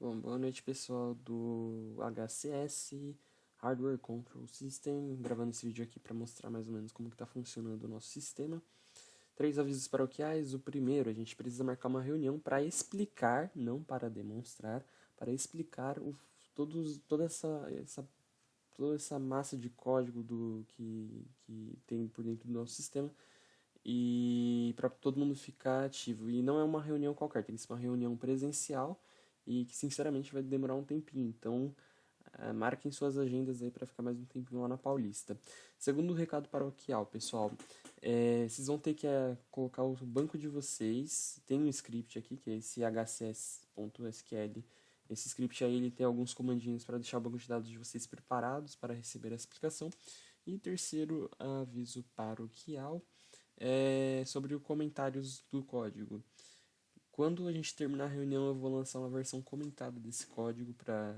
Bom, boa noite pessoal do HCS, Hardware Control System, gravando esse vídeo aqui para mostrar mais ou menos como que está funcionando o nosso sistema. 3 avisos paroquiais. O primeiro, a gente precisa marcar uma reunião para explicar, não para demonstrar, para explicar toda essa massa de código que tem por dentro do nosso sistema e para todo mundo ficar ativo. E não é uma reunião qualquer, tem que ser uma reunião presencial e que sinceramente vai demorar um tempinho. Então, marquem suas agendas aí para ficar mais um tempinho lá na Paulista. Segundo recado paroquial, pessoal, vocês vão ter que colocar o banco de vocês. Tem um script aqui que é esse hcs.sql. Esse script aí ele tem alguns comandinhos para deixar o banco de dados de vocês preparados para receber a explicação. E terceiro aviso paroquial sobre os comentários do código. Quando a gente terminar a reunião, eu vou lançar uma versão comentada desse código para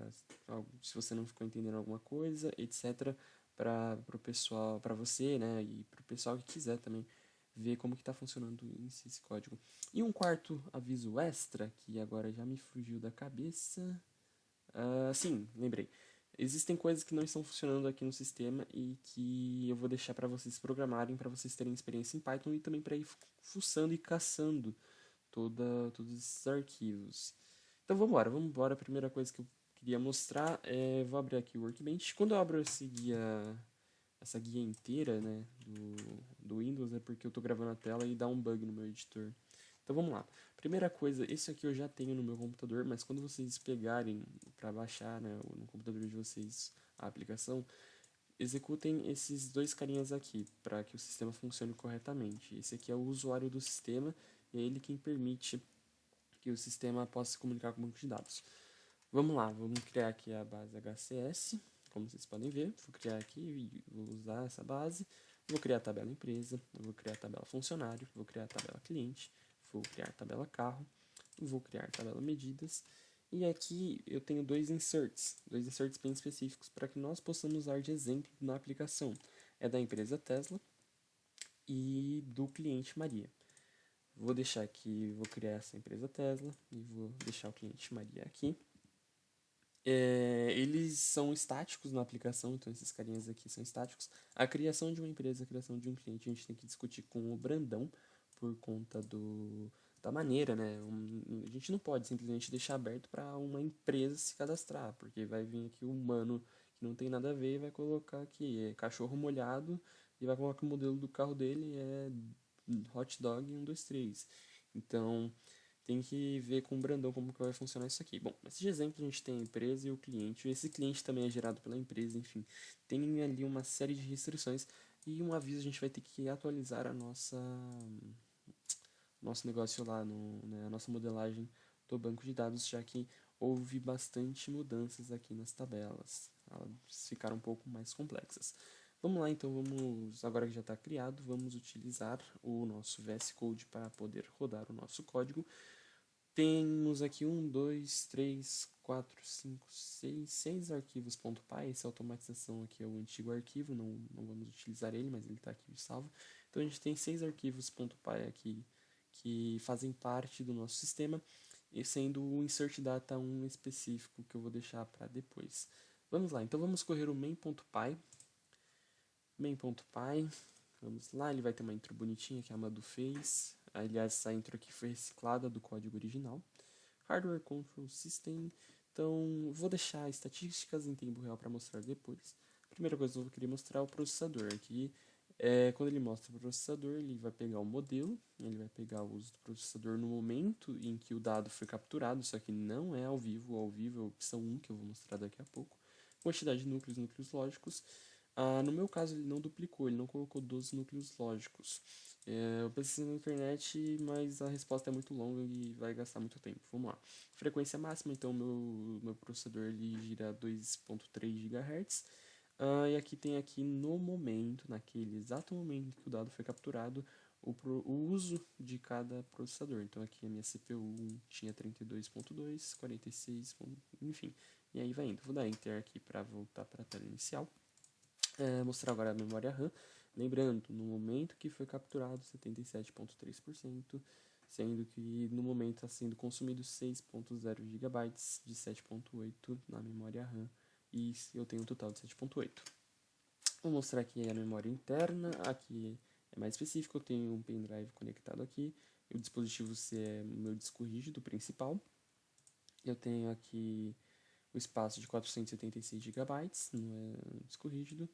se você não ficou entendendo alguma coisa, etc, para o pessoal, para você, né, e para o pessoal que quiser também ver como que está funcionando esse código. E um quarto aviso extra, que agora já me fugiu da cabeça. Sim, lembrei. Existem coisas que não estão funcionando aqui no sistema e que eu vou deixar para vocês programarem, para vocês terem experiência em Python e também para ir fuçando e caçando todos esses arquivos. Então vamos embora. A primeira coisa que eu queria mostrar vou abrir aqui o Workbench. Quando eu abro essa guia inteira, né, do Windows, é porque eu estou gravando a tela e dá um bug no meu editor. Então vamos lá. Primeira coisa, esse aqui eu já tenho no meu computador, mas quando vocês pegarem para baixar, né, no computador de vocês a aplicação, executem esses dois carinhas aqui para que o sistema funcione corretamente. Esse aqui é o usuário do sistema e é ele quem permite que o sistema possa se comunicar com o banco de dados. Vamos lá, vamos criar aqui a base HCS, como vocês podem ver. Vou criar aqui e vou usar essa base. Vou criar a tabela empresa, vou criar a tabela funcionário, vou criar a tabela cliente, vou criar a tabela carro, vou criar a tabela medidas. E aqui eu tenho dois inserts bem específicos para que nós possamos usar de exemplo na aplicação. É da empresa Tesla e do cliente Maria. Vou deixar aqui, vou criar essa empresa Tesla e vou deixar o cliente Maria aqui. Eles são estáticos na aplicação, então esses carinhas aqui são estáticos. A criação de uma empresa, a criação de um cliente, a gente tem que discutir com o Brandão por conta da maneira, né? A gente não pode simplesmente deixar aberto para uma empresa se cadastrar, porque vai vir aqui um humano que não tem nada a ver e vai colocar aqui cachorro molhado e vai colocar o modelo do carro dele hot dog 1, 2, 3. Então tem que ver com o Brandão como que vai funcionar isso aqui. Bom, nesse exemplo a gente tem a empresa e o cliente. Esse cliente também é gerado pela empresa, enfim. Tem ali uma série de restrições e um aviso a gente vai ter que atualizar nosso negócio lá, a nossa modelagem do banco de dados, já que houve bastante mudanças aqui nas tabelas. Elas ficaram um pouco mais complexas. Vamos lá, então, agora que já está criado, vamos utilizar o nosso VS Code para poder rodar o nosso código. Temos aqui 6 arquivos .py. Essa automatização aqui é o antigo arquivo, não vamos utilizar ele, mas ele está aqui salvo. Então a gente tem 6 arquivos .py aqui que fazem parte do nosso sistema, e sendo o insert data um específico que eu vou deixar para depois. Vamos lá, então vamos correr o main.py. Vamos lá, ele vai ter uma intro bonitinha que a Amado fez. Aliás, essa intro aqui foi reciclada do código original. Hardware Control System. Então, vou deixar estatísticas em tempo real para mostrar depois. A primeira coisa que eu vou querer mostrar é o processador. Aqui, quando ele mostra o processador, ele vai pegar o modelo, ele vai pegar o uso do processador no momento em que o dado foi capturado, só que não é ao vivo. Ao vivo é a opção 1, que eu vou mostrar daqui a pouco. Quantidade de núcleos lógicos. No meu caso, ele não duplicou, ele não colocou 12 núcleos lógicos. Eu pesquisei na internet, mas a resposta é muito longa e vai gastar muito tempo. Vamos lá. Frequência máxima, então meu processador ele gira 2.3 GHz. E aqui tem aqui no momento, naquele exato momento que o dado foi capturado, o uso de cada processador. Então aqui a minha CPU tinha 32.2, 46, enfim. E aí vai indo. Vou dar Enter aqui para voltar para a tela inicial. Mostrar agora a memória RAM. Lembrando, no momento que foi capturado 77,3%, sendo que no momento está sendo consumido 6.0 GB de 7.8 na memória RAM, e eu tenho um total de 7.8. Vou mostrar aqui a memória interna, aqui é mais específico, eu tenho um pendrive conectado aqui, o dispositivo C é o meu disco rígido principal, eu tenho aqui o espaço de 476 GB no disco rígido,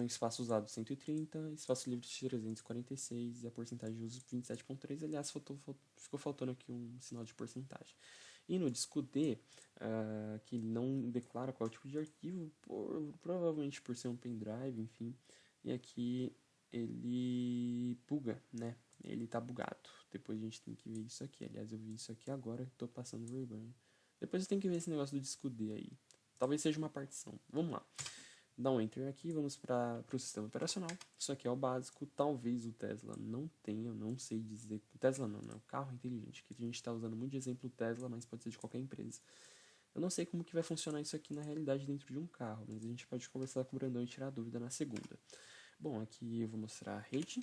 espaço usado 130, espaço livre de 346 e a porcentagem de uso 27.3. Aliás, ficou faltando aqui um sinal de porcentagem. E no disco D, que ele não declara qual tipo de arquivo, provavelmente por ser um pendrive, enfim. E aqui ele buga, né? Ele tá bugado. Depois a gente tem que ver isso aqui. Aliás, eu vi isso aqui agora, tô passando vergonha. Depois eu tenho que ver esse negócio do disco D aí. Talvez seja uma partição. Vamos lá. Dá um Enter aqui, vamos para o sistema operacional. Isso aqui é o básico. Talvez o Tesla não tenha, eu não sei dizer. O Tesla não, né? O carro inteligente, que a gente está usando muito de exemplo Tesla, mas pode ser de qualquer empresa. Eu não sei como que vai funcionar isso aqui na realidade dentro de um carro, mas a gente pode conversar com o Brandão e tirar a dúvida na segunda. Bom, aqui eu vou mostrar a rede.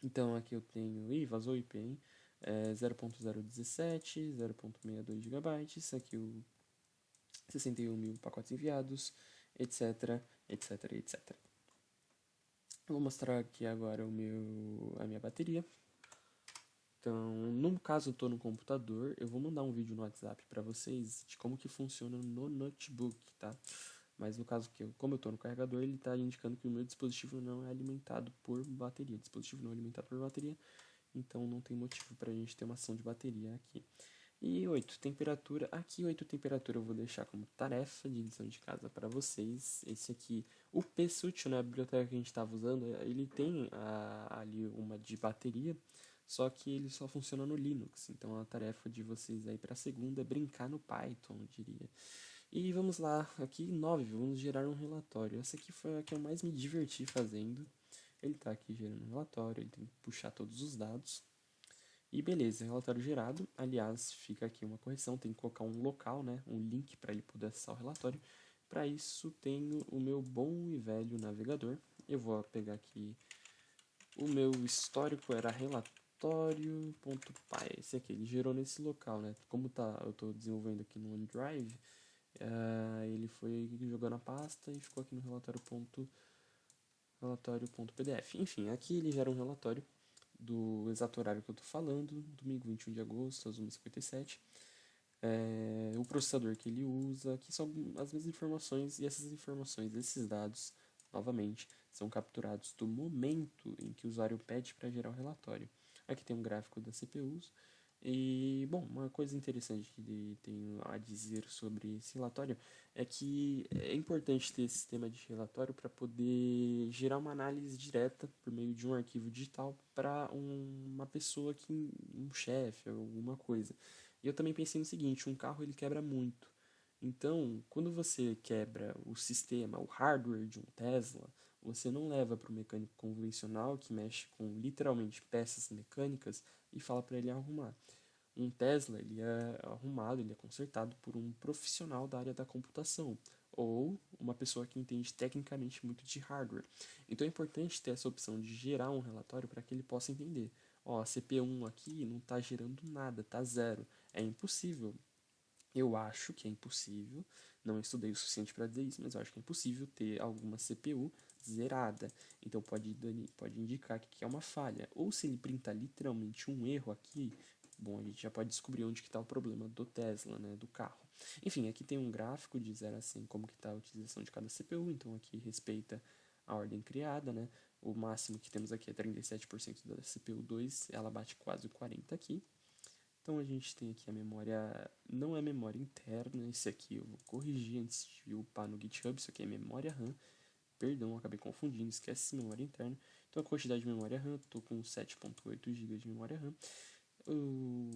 Então aqui eu tenho... Ih, vazou o IP, hein? 0.017, 0.62 GB. Aqui o 61 mil pacotes enviados, etc, etc, etc. Eu vou mostrar aqui agora a minha bateria. Então, no caso eu estou no computador, eu vou mandar um vídeo no WhatsApp para vocês de como que funciona no notebook, tá? Mas no caso que como eu estou no carregador, ele está indicando que o meu dispositivo não é alimentado por bateria. O dispositivo não é alimentado por bateria, então não tem motivo para a gente ter uma ação de bateria aqui. E 8, temperatura. Aqui 8, temperatura eu vou deixar como tarefa de lição de casa para vocês. Esse aqui, o PSUT, né, a biblioteca que a gente estava usando, ele tem ali uma de bateria, só que ele só funciona no Linux. Então a tarefa de vocês aí para a segunda é brincar no Python, eu diria. E vamos lá, aqui 9, vamos gerar um relatório. Essa aqui foi a que eu mais me diverti fazendo. Ele está aqui gerando um relatório, ele tem que puxar todos os dados. E beleza, relatório gerado. Aliás, fica aqui uma correção, tem que colocar um local, né, um link para ele poder acessar o relatório. Para isso, tenho o meu bom e velho navegador. Eu vou pegar aqui o meu histórico, era relatório.py. Esse aqui, ele gerou nesse local, né? Como eu estou desenvolvendo aqui no OneDrive, ele foi jogando a pasta e ficou aqui no relatório.pdf. Enfim, aqui ele gera um relatório do exato horário que eu estou falando, domingo 21 de agosto, às 1h57. O processador que ele usa, aqui são as mesmas informações, e essas informações, esses dados, novamente, são capturados do momento em que o usuário pede para gerar o relatório. Aqui tem um gráfico das CPUs, e, bom, uma coisa interessante que ele tem a dizer sobre esse relatório é que é importante ter esse sistema de relatório para poder gerar uma análise direta por meio de um arquivo digital para uma pessoa, um chefe, alguma coisa. E eu também pensei no seguinte, um carro ele quebra muito. Então, quando você quebra o sistema, o hardware de um Tesla, você não leva para o mecânico convencional que mexe com literalmente peças mecânicas e fala para ele arrumar. Um Tesla ele é arrumado, ele é consertado por um profissional da área da computação ou uma pessoa que entende tecnicamente muito de hardware. Então é importante ter essa opção de gerar um relatório para que ele possa entender. Ó, a CPU1 aqui não está gerando nada, está zero. É impossível. Eu acho que é impossível, não estudei o suficiente para dizer isso, mas eu acho que é impossível ter alguma CPU zerada. Então pode indicar que é uma falha. Ou se ele printar literalmente um erro aqui, bom, a gente já pode descobrir onde está o problema do Tesla, né, do carro. Enfim, aqui tem um gráfico de 0 a 100 como que está a utilização de cada CPU, então aqui respeita a ordem criada, né? O máximo que temos aqui é 37% da CPU2, ela bate quase 40 aqui. Então a gente tem aqui a memória, não é memória interna, esse aqui eu vou corrigir antes de upar no GitHub, isso aqui é memória RAM, perdão, acabei confundindo, esquece memória interna. Então a quantidade de memória RAM, estou com 7.8 GB de memória RAM,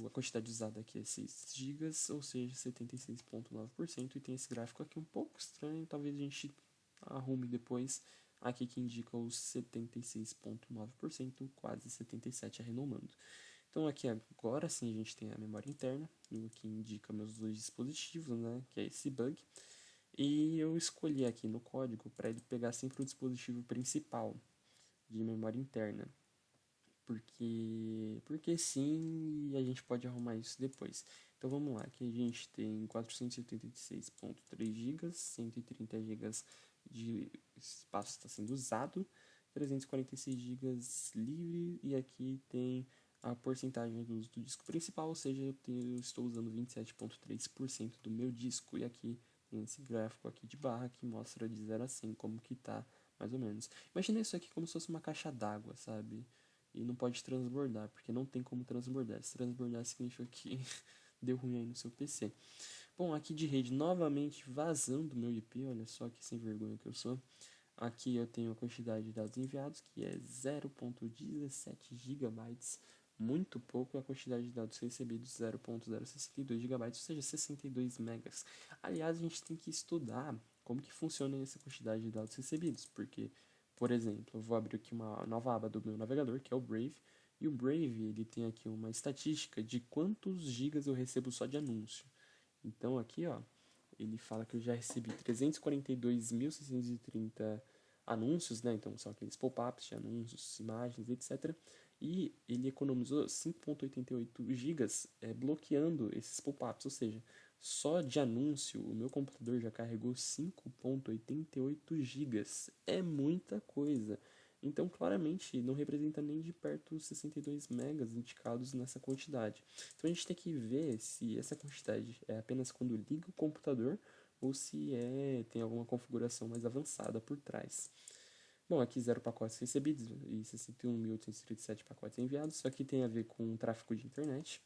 a quantidade usada aqui é 6 GB, ou seja, 76,9%, e tem esse gráfico aqui um pouco estranho, talvez a gente arrume depois, aqui que indica os 76,9%, quase 77% arredondando. Então aqui agora sim a gente tem a memória interna, o que indica meus dois dispositivos, né, que é esse bug. E eu escolhi aqui no código para ele pegar sempre o dispositivo principal de memória interna. porque sim, e a gente pode arrumar isso depois. Então vamos lá, aqui a gente tem 486,3 GB, 130 GB de espaço está sendo usado, 346 GB livre, e aqui tem a porcentagem do uso do disco principal, ou seja, eu estou usando 27,3% do meu disco, e aqui tem esse gráfico aqui de barra que mostra de 0 a 100 como que tá, mais ou menos. Imagina isso aqui como se fosse uma caixa d'água, sabe? E não pode transbordar, porque não tem como transbordar. Se transbordar significa que deu ruim aí no seu PC. Bom, aqui de rede, novamente vazando meu IP, olha só que sem vergonha que eu sou. Aqui eu tenho a quantidade de dados enviados, que é 0,17 GB, muito pouco, e a quantidade de dados recebidos 0,062 GB, ou seja, 62 megas. Aliás, a gente tem que estudar como que funciona essa quantidade de dados recebidos, porque, por exemplo, eu vou abrir aqui uma nova aba do meu navegador, que é o Brave, e o Brave ele tem aqui uma estatística de quantos gigas eu recebo só de anúncio. Então aqui, ó, ele fala que eu já recebi 342.630 anúncios, né? Então são aqueles pop-ups de anúncios, imagens, etc. E ele economizou 5,88 gigas bloqueando esses pop-ups, ou seja, só de anúncio o meu computador já carregou 5,88 gigas. É muita coisa. Então, claramente, não representa nem de perto os 62 megas indicados nessa quantidade. Então, a gente tem que ver se essa quantidade é apenas quando liga o computador ou se tem alguma configuração mais avançada por trás. Bom, aqui 0 pacotes recebidos e 61.837 pacotes enviados. Isso aqui tem a ver com tráfego de internet.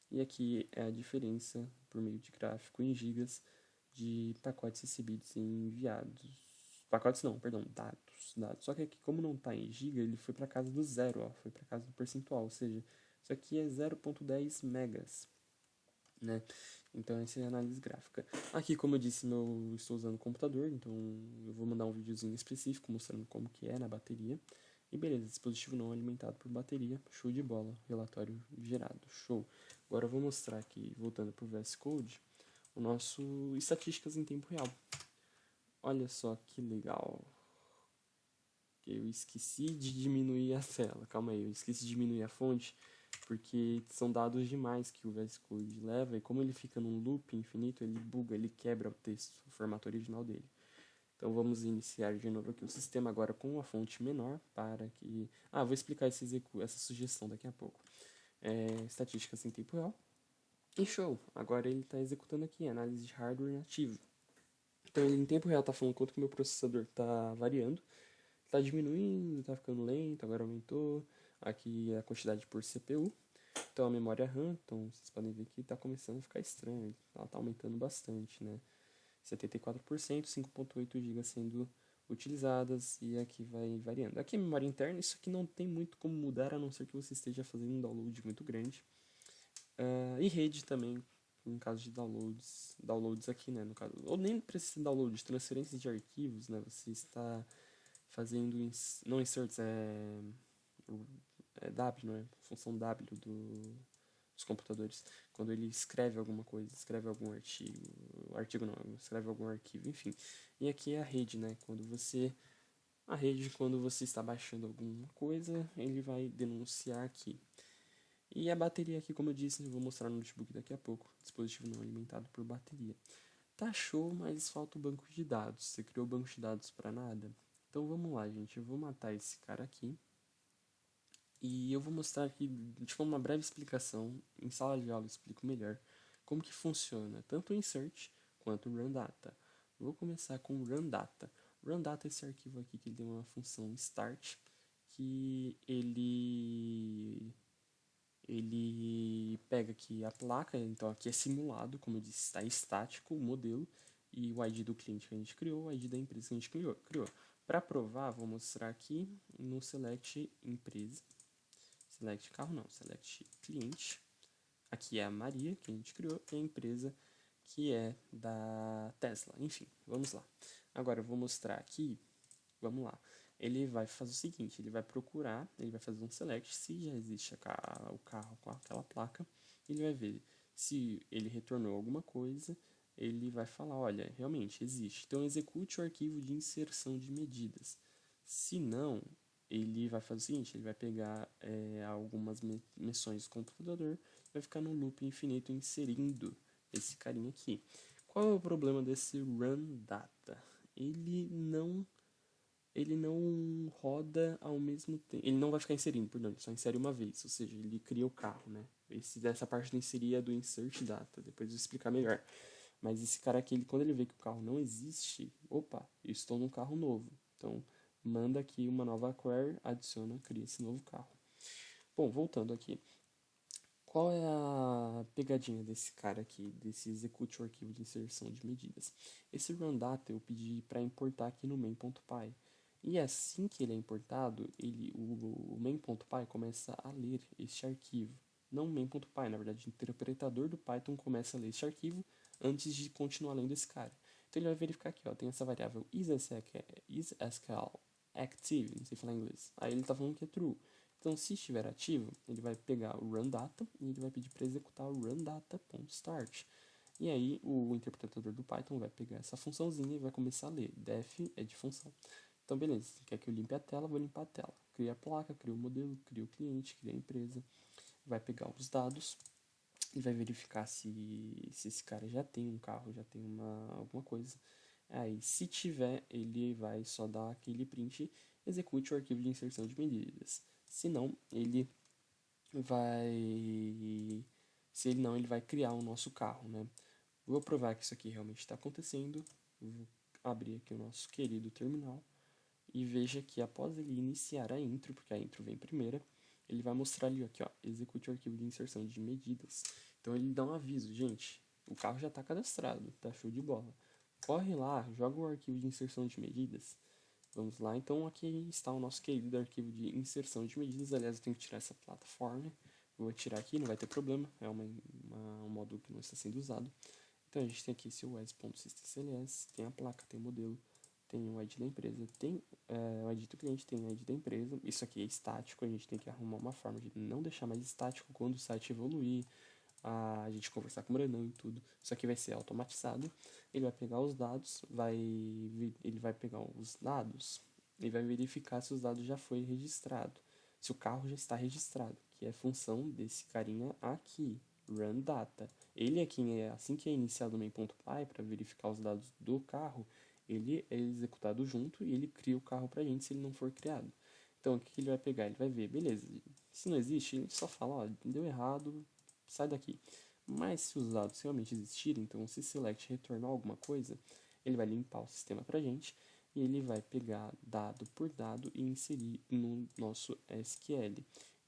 E aqui é a diferença, por meio de gráfico em gigas, de pacotes recebidos e enviados. Pacotes não, perdão, dados. Só que aqui, como não está em giga, ele foi para casa do zero, ó, foi para casa do percentual, ou seja, isso aqui é 0,10 megas, né? Então essa é a análise gráfica. Aqui, como eu disse, eu estou usando o computador, então eu vou mandar um videozinho específico mostrando como que é na bateria. E beleza, dispositivo não alimentado por bateria, show de bola, relatório gerado, show. Agora eu vou mostrar aqui, voltando para o VS Code, o nosso estatísticas em tempo real. Olha só que legal. Eu esqueci de diminuir a tela, calma aí, eu esqueci de diminuir a fonte, porque são dados demais que o VS Code leva, e como ele fica num loop infinito, ele buga, ele quebra o texto, o formato original dele. Então vamos iniciar de novo aqui o sistema agora com uma fonte menor para que... vou explicar essa sugestão daqui a pouco. Estatísticas em tempo real. E show! Agora ele está executando aqui análise de hardware nativo. Então ele em tempo real está falando quanto que o meu processador está variando. Está diminuindo, está ficando lento, agora aumentou. Aqui a quantidade por CPU. Então a memória RAM, então vocês podem ver que está começando a ficar estranho. Ela está aumentando bastante, né? 74%, 5,8 GB sendo utilizadas, e aqui vai variando. Aqui a memória interna, isso aqui não tem muito como mudar, a não ser que você esteja fazendo um download muito grande. E rede também, em caso de downloads aqui, né, no caso, ou nem precisa de download, transferências de arquivos, né, você está fazendo, não inserts, W, não é? Função W dos computadores, quando ele escreve alguma coisa, escreve algum artigo não, escreve algum arquivo, enfim. E aqui é a rede, né? Quando você está baixando alguma coisa, ele vai denunciar aqui. E a bateria aqui, como eu disse, eu vou mostrar no notebook daqui a pouco, dispositivo não alimentado por bateria. Tá show, mas falta o banco de dados. Você criou o banco de dados para nada? Então vamos lá, gente. Eu vou matar esse cara aqui. E eu vou mostrar aqui, tipo, uma breve explicação. Em sala de aula eu explico melhor como que funciona tanto o insert quanto o runData. Vou começar com o runData. RunData é esse arquivo aqui que ele tem uma função start, que ele pega aqui a placa, então aqui é simulado, como eu disse, está estático o modelo, e o ID do cliente que a gente criou, o ID da empresa que a gente criou. Para provar, vou mostrar aqui no select empresa. Select carro não, select cliente. Aqui é a Maria, que a gente criou, e a empresa que é da Tesla. Enfim, vamos lá. Agora eu vou mostrar aqui, vamos lá. Ele vai fazer o seguinte, ele vai procurar, ele vai fazer um select, se já existe o carro com aquela placa, ele vai ver se ele retornou alguma coisa, ele vai falar, olha, realmente existe. Então execute o arquivo de inserção de medidas. Se não, ele vai fazer o seguinte, ele vai pegar algumas menções do computador, vai ficar no loop infinito inserindo esse carinha aqui. Qual é o problema desse run data? Ele não roda ao mesmo tempo. Ele não vai ficar inserindo, perdão, ele só insere uma vez, ou seja, ele cria o carro, né? Dessa parte de inserir é do insert data, depois eu vou explicar melhor. Mas esse cara aqui, quando ele vê que o carro não existe, opa, eu estou num carro novo. Então, manda aqui uma nova query, adiciona, cria esse novo carro. Bom, voltando aqui. Qual é a pegadinha desse cara aqui, desse execute o arquivo de inserção de medidas? Esse runData eu pedi para importar aqui no main.py. E assim que ele é importado, o main.py começa a ler este arquivo. Não o main.py, na verdade, o interpretador do Python começa a ler este arquivo antes de continuar lendo esse cara. Então ele vai verificar aqui, ó, tem essa variável isSQL active, não sei falar em inglês. Aí ele está falando que é true. Então, se estiver ativo, ele vai pegar o runData e ele vai pedir para executar o runData.start. E aí, o interpretador do Python vai pegar essa funçãozinha e vai começar a ler. Def é de função. Então, beleza. Quer que eu limpe a tela? Vou limpar a tela. Cria a placa, cria o modelo, cria o cliente, cria a empresa. Vai pegar os dados e vai verificar se esse cara já tem um carro, já tem alguma coisa. Aí, se tiver, ele vai só dar aquele print, execute o arquivo de inserção de medidas. Se não, ele vai. Se ele não, ele vai criar o nosso carro, né? Vou provar que isso aqui realmente está acontecendo. Vou abrir aqui o nosso querido terminal. E veja que após ele iniciar a intro, porque a intro vem primeira, ele vai mostrar ali aqui, ó, execute o arquivo de inserção de medidas. Então ele dá um aviso, gente, o carro já está cadastrado, tá show de bola. Corre lá, joga o arquivo de inserção de medidas. Vamos lá, então aqui está o nosso querido arquivo de inserção de medidas. Aliás, eu tenho que tirar essa plataforma. Vou tirar aqui, não vai ter problema. É um módulo que não está sendo usado. Então a gente tem aqui esse os.systemcls, tem a placa, tem o modelo, tem o ID da empresa, tem o ID do cliente, tem o ID da empresa. Isso aqui é estático, a gente tem que arrumar uma forma de não deixar mais estático quando o site evoluir, a gente conversar com o Brandão e tudo. Isso aqui vai ser automatizado. Ele vai pegar os dados, ele vai pegar os dados e vai verificar se os dados já foi registrado, se o carro já está registrado, que é a função desse carinha aqui, run data. Ele é quem é, assim que é iniciado o main.py para verificar os dados do carro, ele é executado junto e ele cria o carro pra gente se ele não for criado. Então, o que ele vai pegar? Ele vai ver, beleza, se não existe, ele só fala, ó, deu errado, sai daqui. Mas se os dados realmente existirem, então se select retornar alguma coisa, ele vai limpar o sistema pra gente e ele vai pegar dado por dado e inserir no nosso SQL.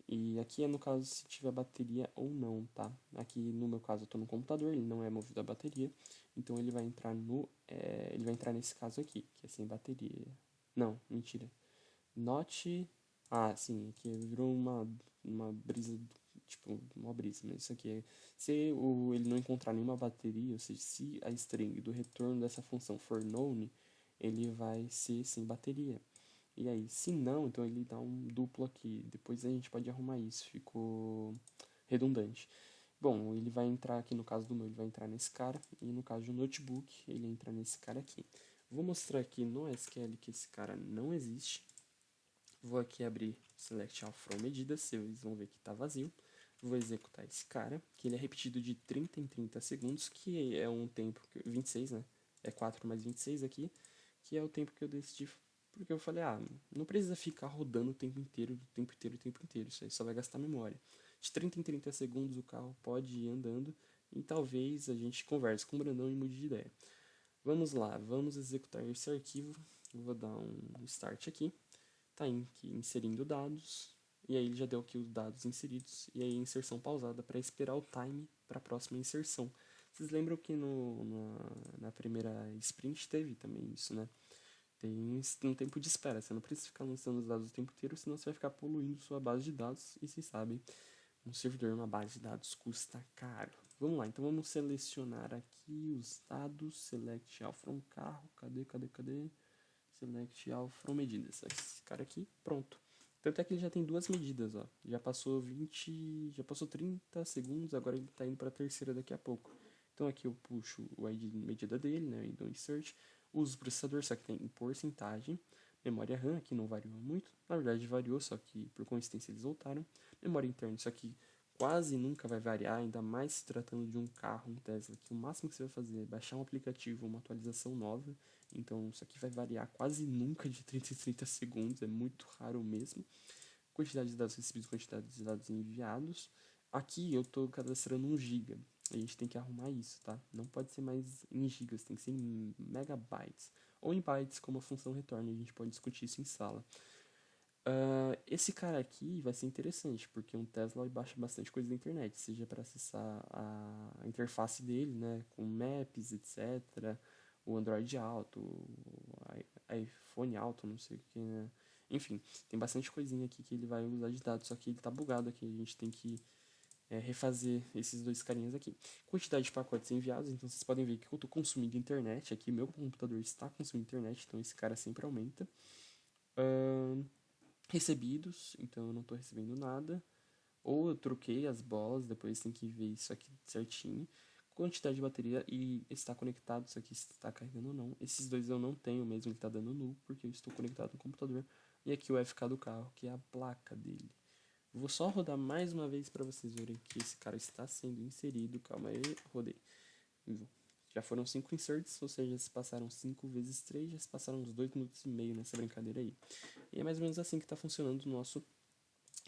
E aqui é no caso se tiver bateria ou não, tá? Aqui no meu caso eu estou no computador, ele não é movido a bateria, então ele vai entrar ele vai entrar nesse caso aqui, que é sem bateria. Não, mentira. Not. Ah, sim, aqui virou uma brisa, tipo, uma brisa, mas isso aqui é. Se ele não encontrar nenhuma bateria, ou seja, se a string do retorno dessa função for known, ele vai ser sem bateria. E aí, se não, então ele dá um duplo aqui. Depois a gente pode arrumar isso, ficou redundante. Bom, ele vai entrar aqui, no caso do meu, ele vai entrar nesse cara, e no caso do notebook, ele entra nesse cara aqui. Vou mostrar aqui no SQL que esse cara não existe. Vou aqui abrir Select All From Medidas, vocês vão ver que está vazio. Vou executar esse cara, que ele é repetido de 30 em 30 segundos, que é um tempo, 26, né? É 4 mais 26 aqui, que é o tempo que eu decidi, porque eu falei, não precisa ficar rodando o tempo inteiro, o tempo inteiro, o tempo inteiro, isso aí só vai gastar memória. De 30 em 30 segundos o carro pode ir andando, e talvez a gente converse com o Brandão e mude de ideia. Vamos lá, vamos executar esse arquivo, vou dar um start aqui. Tá aqui inserindo dados, e aí ele já deu aqui os dados inseridos, e aí a inserção pausada para esperar o time para a próxima inserção. Vocês lembram que na primeira sprint teve também isso, né? Tem um tempo de espera, você não precisa ficar lançando os dados o tempo inteiro, senão você vai ficar poluindo sua base de dados, e vocês sabem, um servidor, uma base de dados custa caro. Vamos lá, então vamos selecionar aqui os dados, select all from carro, cadê? Select all from medidas. Esse cara aqui, pronto. Tanto é que ele já tem duas medidas, ó. Já passou 30 segundos, agora ele está indo para a terceira daqui a pouco. Então aqui eu puxo o ID de medida dele, né, do insert, uso o processador, só que tem em porcentagem, Memória RAM aqui não variou muito, na verdade variou, só que por coincidência eles voltaram. Memória interna, isso aqui quase nunca vai variar, ainda mais se tratando de um carro, um Tesla, que o máximo que você vai fazer é baixar um aplicativo, uma atualização nova. Então isso aqui vai variar quase nunca de 30 em 30 segundos, é muito raro mesmo. Quantidade de dados recebidos, quantidade de dados enviados. Aqui eu estou cadastrando 1 GB. A gente tem que arrumar isso, tá? Não pode ser mais em gigas, tem que ser em megabytes. Ou em bytes, como a função retorna, a gente pode discutir isso em sala. Esse cara aqui vai ser interessante, porque um Tesla baixa bastante coisa da internet, seja para acessar a interface dele, né, com Maps, etc., o Android Auto, o iPhone Auto, não sei o que, né? Enfim, tem bastante coisinha aqui que ele vai usar de dados, só que ele tá bugado aqui, a gente tem que refazer esses dois carinhas aqui. Quantidade de pacotes enviados, então vocês podem ver que eu estou consumindo internet aqui, meu computador está consumindo internet, então esse cara sempre aumenta. Recebidos, então eu não estou recebendo nada. Ou eu troquei as bolas, depois tem que ver isso aqui certinho. Quantidade de bateria e está conectado, isso aqui está carregando ou não. Esses dois eu não tenho mesmo, ele está dando null, porque eu estou conectado no computador. E aqui o FK do carro, que é a placa dele. Vou só rodar mais uma vez para vocês verem que esse cara está sendo inserido. Calma aí, rodei. Já foram 5 inserts, ou seja, se passaram 5 vezes 3, já se passaram uns 2 minutos e meio nessa brincadeira aí. E é mais ou menos assim que está funcionando o nosso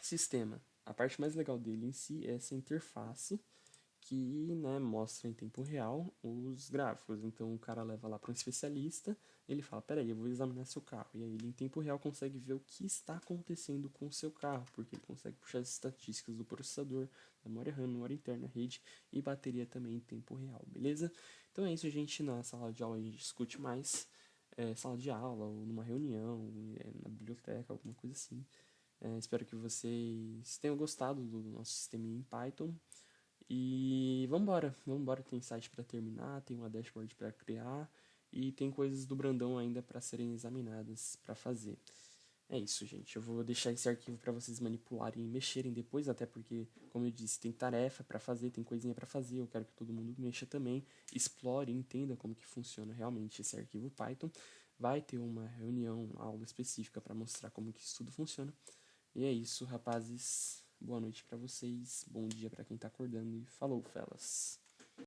sistema. A parte mais legal dele em si é essa interface que, né, mostra em tempo real os gráficos. Então o cara leva lá para um especialista, ele fala, peraí, eu vou examinar seu carro. E aí ele em tempo real consegue ver o que está acontecendo com o seu carro, porque ele consegue puxar as estatísticas do processador, memória RAM, memória interna, rede e bateria também em tempo real, beleza? Então é isso, gente. Na sala de aula a gente discute mais, sala de aula, ou numa reunião, na biblioteca, alguma coisa assim. Espero que vocês tenham gostado do nosso sistema em Python. E vamos embora, tem site para terminar, tem uma dashboard para criar e tem coisas do Brandão ainda para serem examinadas, para fazer. É isso, gente. Eu vou deixar esse arquivo para vocês manipularem e mexerem depois, até porque, como eu disse, tem tarefa para fazer, tem coisinha para fazer. Eu quero que todo mundo mexa também, explore, entenda como que funciona realmente esse arquivo Python. Vai ter uma reunião, uma aula específica para mostrar como que isso tudo funciona. E é isso, rapazes. Boa noite para vocês, bom dia para quem tá acordando e falou, fellas.